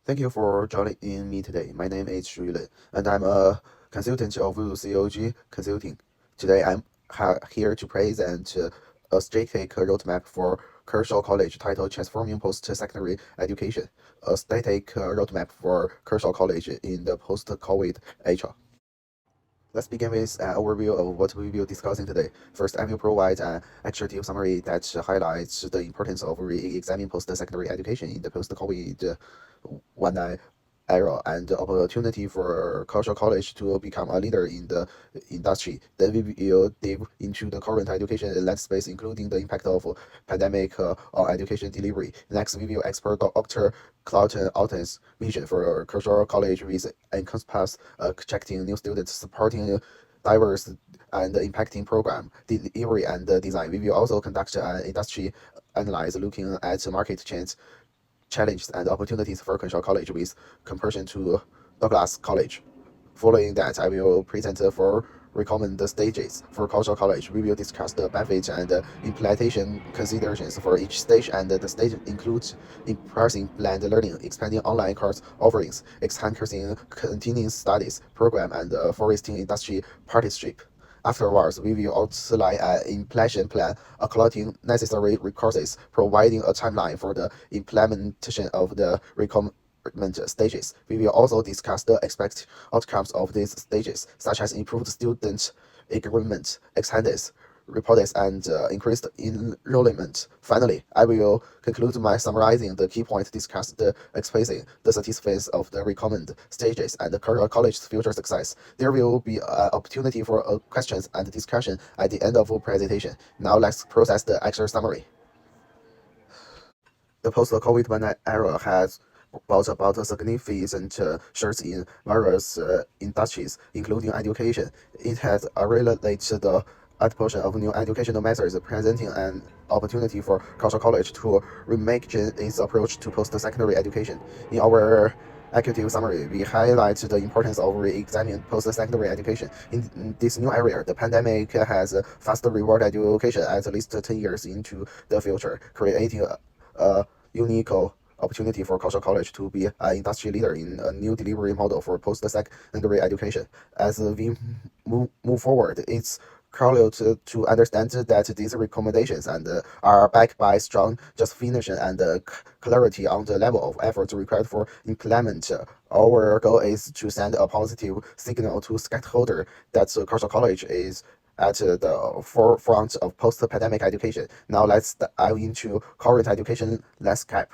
Thank you for joining me today. My name is Shu Yulin, and I'm a consultant of COG Consulting. Today, I'm here to present a strategic roadmap for Kershaw College titled Transforming Post-Secondary Education, a static roadmap for Kershaw College in the post-COVID era. Let's begin with an overview of what we will be discussing today. First, I will provide an executive summary that highlights the importance of re-examining post-secondary education in the post-COVID-19 era and the opportunity for cultural college to become a leader in the industry. Then we will dive into the current education landscape, including the impact of pandemic on education delivery. Next, we will explore Dr. Clayton Alton's vision for cultural college with encompass attracting new students, supporting diverse and impacting program delivery and design. We will also conduct an industry analysis looking at market trends, challenges, and opportunities for Kershaw College with comparison to Douglas College. Following that, I will present four recommended stages for Cultural College. We will discuss the benefits and implementation considerations for each stage, and the stage includes in-person blended learning, expanding online course offerings, enhancing continuing studies program, and fostering industry partnership. Afterwards, we will outline an implementation plan, allocating necessary resources, providing a timeline for the implementation of the recommended stages. We will also discuss the expected outcomes of these stages, such as improved student engagement, attendance, reports, and increased enrollment. Finally, I will conclude by summarizing the key points discussed, expressing the satisfactions of the recommended stages and the college's future success. There will be an opportunity for questions and discussion at the end of the presentation. Now let's process the actual summary. The post-COVID-19 era has brought about a significant shifts in various industries, including education. It has related the adoption of new educational methods, presenting an opportunity for Cultural College to reimagine its approach to post-secondary education. In our executive summary, we highlight the importance of re-examining post-secondary education. In this new area, the pandemic has faster reward education at least 10 years into the future, creating a unique opportunity for Cultural College to be an industry leader in a new delivery model for post-secondary education. As we move forward, it's crucial to understand that these recommendations are backed by strong justification and clarity on the level of effort required for implement. Our goal is to send a positive signal to stakeholders that Cultural College is at the forefront of post-pandemic education. Now let's dive into current education landscape.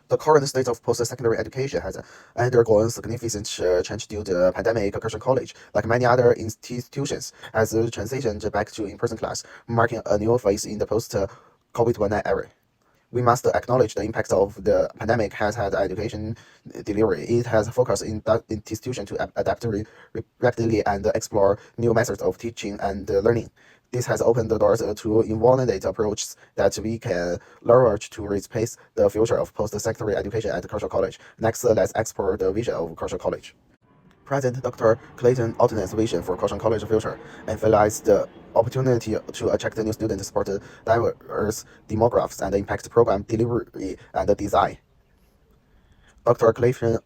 The current state of post-secondary education has undergone significant change due to the pandemic. Kershaw College, like many other institutions, has transitioned back to in-person class, marking a new phase in the post-COVID-19 era. We must acknowledge the impact of the pandemic has had education delivery. It has focused in that institution to adapt rapidly and explore new methods of teaching and learning. This has opened the doors to innovative approaches that we can leverage to replace the future of post-secondary education at Kershaw College. Next, let's explore the vision of Kershaw College. President Dr. Clayton Alton's vision for Kershaw College future emphasized the opportunity to attract new students, support diverse demographics, and impact program delivery and design. Dr. Clayton,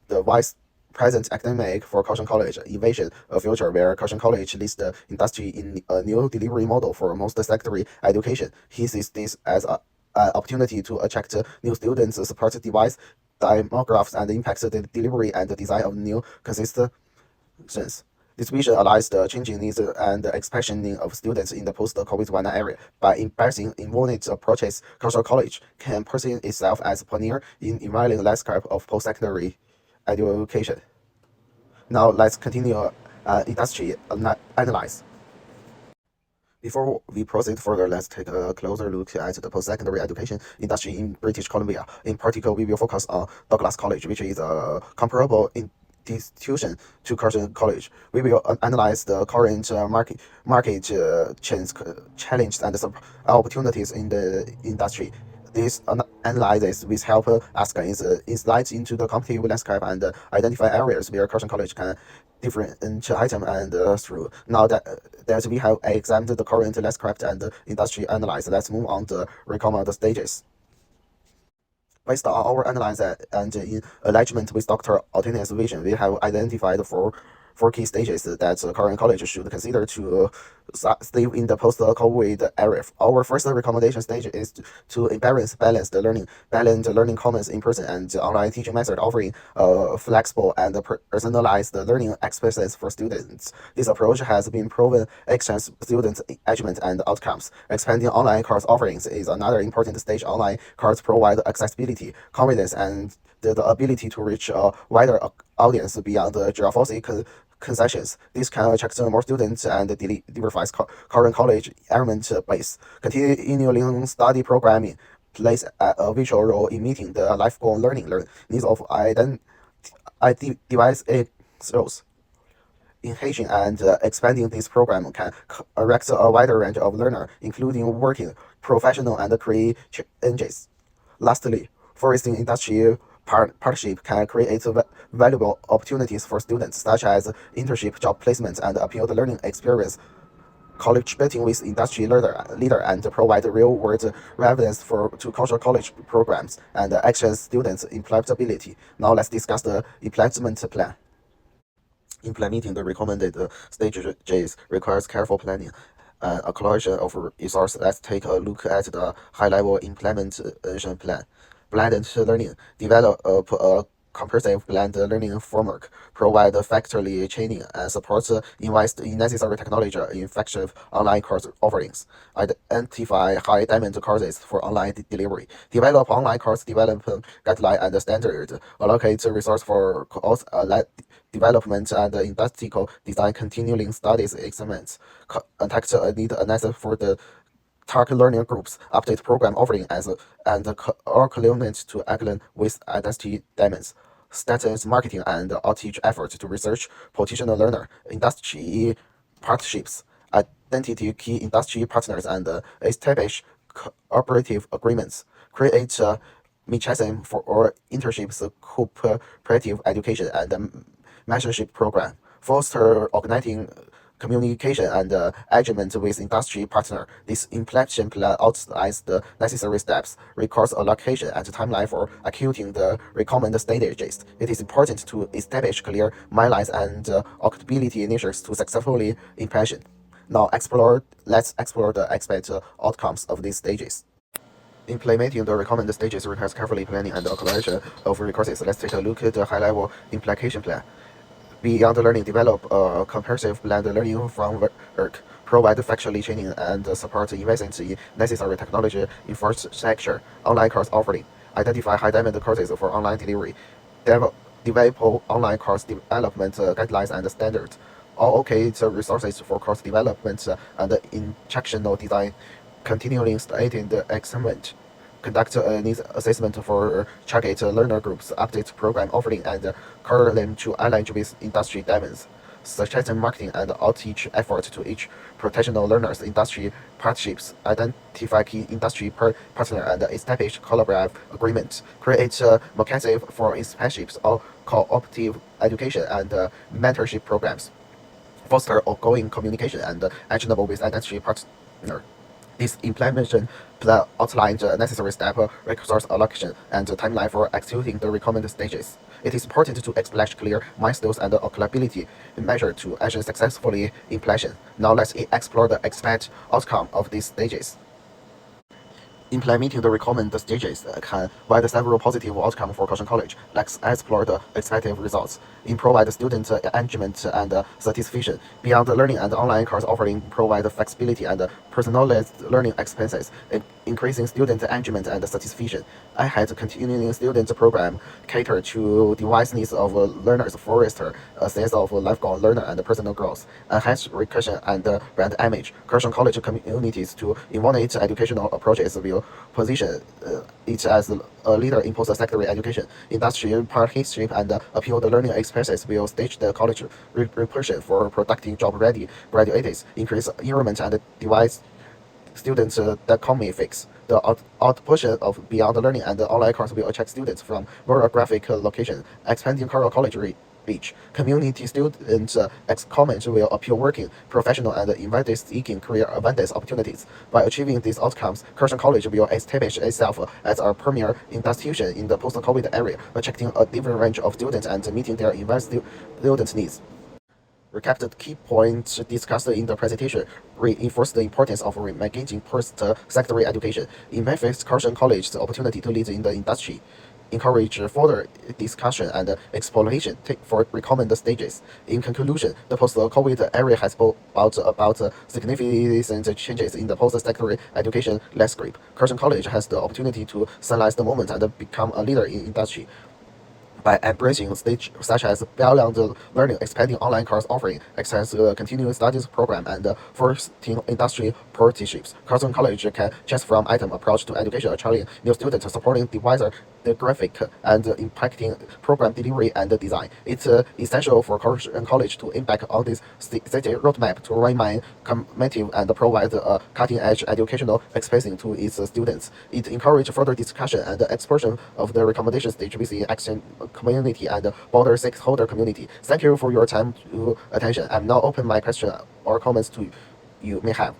the Vice President academic for Kershaw College, envisioned a future where Kershaw College leads the industry in a new delivery model for most secondary education. He sees this as an opportunity to attract new students, support device demographics, and impact the delivery and design of new consistent. This vision aligns the changing needs and expectations of students in the post-COVID-19 era. By embracing innovative approaches, Cultural College can position itself as a pioneer in evolving landscape of post-secondary education. Now let's continue industry analysis. Before we proceed further, let's take a closer look at the post-secondary education industry in British Columbia. In particular, we will focus on Douglas College, which is a comparable institution to Kershaw College. We will analyze the current market trends, challenges, and some opportunities in the industry. This analysis will help us gain insights into the competitive landscape and identify areas where Kershaw College can differentiate and through. Now that we have examined the current landscape and industry analysis, let's move on to recommend stages. Based on our analysis and in alignment with Dr. Altini's vision, we have identified four key stages that current college should consider to thrive in the post-COVID era. Our first recommendation stage is to balance the learning commons in person and online teaching method, offering flexible and personalized learning experience for students. This approach has been proven extends student engagement and outcomes. Expanding online course offerings is another important stage. Online courses provide accessibility, convenience, and the ability to reach a wider audience beyond the geographic concessions. This can attract more students and diversifies current college enrollment base. Continuing study programming plays a vital role in meeting the lifelong learning needs of device skills. Enhancing and expanding this program can attract a wider range of learners, including working, professional, and creative engines. Lastly, fostering industry partnership can create valuable opportunities for students, such as internship, job placement, and appealed learning experience. Collaborating with industry leader and provide real-world evidence to cultural college programs and action students' employability. Now let's discuss the implementation plan. Implementing the recommended stages requires careful planning and a collection of resources. Let's take a look at the high-level implementation plan. Blended learning. Develop a comprehensive blended learning framework. Provide factory training and support invest in necessary technology in effective online course offerings. Identify high-demand courses for online delivery. Develop online course development guideline and standard. Allocate resources for course development and industrial design, continuing studies experiments. Contact a need necessary for the target learning groups, update program offering and correlate to align with identity dimensions. Status marketing and outreach efforts to research potential learner, industry partnerships, identity key industry partners, and establish cooperative agreements. Create mechanism for internships, cooperative education, and mentorship program. Foster organizing communication and agreement with industry partner. This implementation plan outlines the necessary steps, resource allocation, and timeline for executing the recommended stages. It is important to establish clear milestones and accountability initiatives to successfully implement. Now let's explore the expected outcomes of these stages. Implementing the recommended stages requires carefully planning and allocation of resources. Let's take a look at the high-level implication plan. Beyond learning, develop a comprehensive blended learning framework, provide factually training and support investments in necessary technology infrastructure, online course offering, identify high-demand courses for online delivery, develop online course development guidelines and standards, allocate resources for course development and instructional design, continuing studying the experiment. Conduct a needs assessment for target learner groups, update program offering, and correlate them to align with industry demands. Suggest marketing and outreach efforts to each professional learners, industry partnerships, identify key industry partner, and establish collaborative agreements. Create mechanisms for internships or cooperative education and mentorship programs. Foster ongoing communication and actionable with industry partner. This implementation plan outlines the necessary step, resource allocation, and timeline for executing the recommended stages. It is important to establish clear milestones and accountability measures to action successfully implementation. Now let's explore the expected outcome of these stages. Implementing the recommended stages can provide several positive outcomes for Kaohsiung College. Let's explore the expected results. Provide student engagement and satisfaction. Beyond learning and online course offering, provide flexibility and personalized learning experiences, increasing student engagement and satisfaction. I had continuing student program cater to device needs of learners, foster a sense of lifelong learner and personal growth, enhance recursion and brand image. Kaohsiung College communities to innovate educational approaches will position it as a leader in post-secondary education. Industry partnership and appeal the learning experiences will stage the college reputation for productive job-ready graduates, increase enrollment and device students that economy fix. The outpush of beyond learning and online course will attract students from more geographic locations, expanding current college outreach. Community student comments will appeal working, professional, and investment-seeking career advancement opportunities. By achieving these outcomes, Curtin College will establish itself as a premier institution in the post-COVID era, attracting a diverse range of students and meeting their student needs. Recap the key points discussed in the presentation, reinforce the importance of engaging post-secondary education, enhance Carson College's opportunity to lead in the industry, encourage further discussion and exploration for recommended stages. In conclusion, the post-COVID era has brought about significant changes in the post-secondary education landscape. Carson College has the opportunity to seize the moment and become a leader in industry. By embracing stages such as beyond learning, expanding online course offering, access continuing studies program, and fostering industry partnerships, Carson College can transform item approach to education, attracting new students, supporting device graphic, and impacting program delivery and design. It's essential for Carson College to impact on this city roadmap to remain competitive and provide a cutting-edge educational experience to its students. It encourages further discussion and expression of the recommendation stage within action community and broader stakeholder community. Thank you for your time and attention. I'm now open my question or comments to you may have.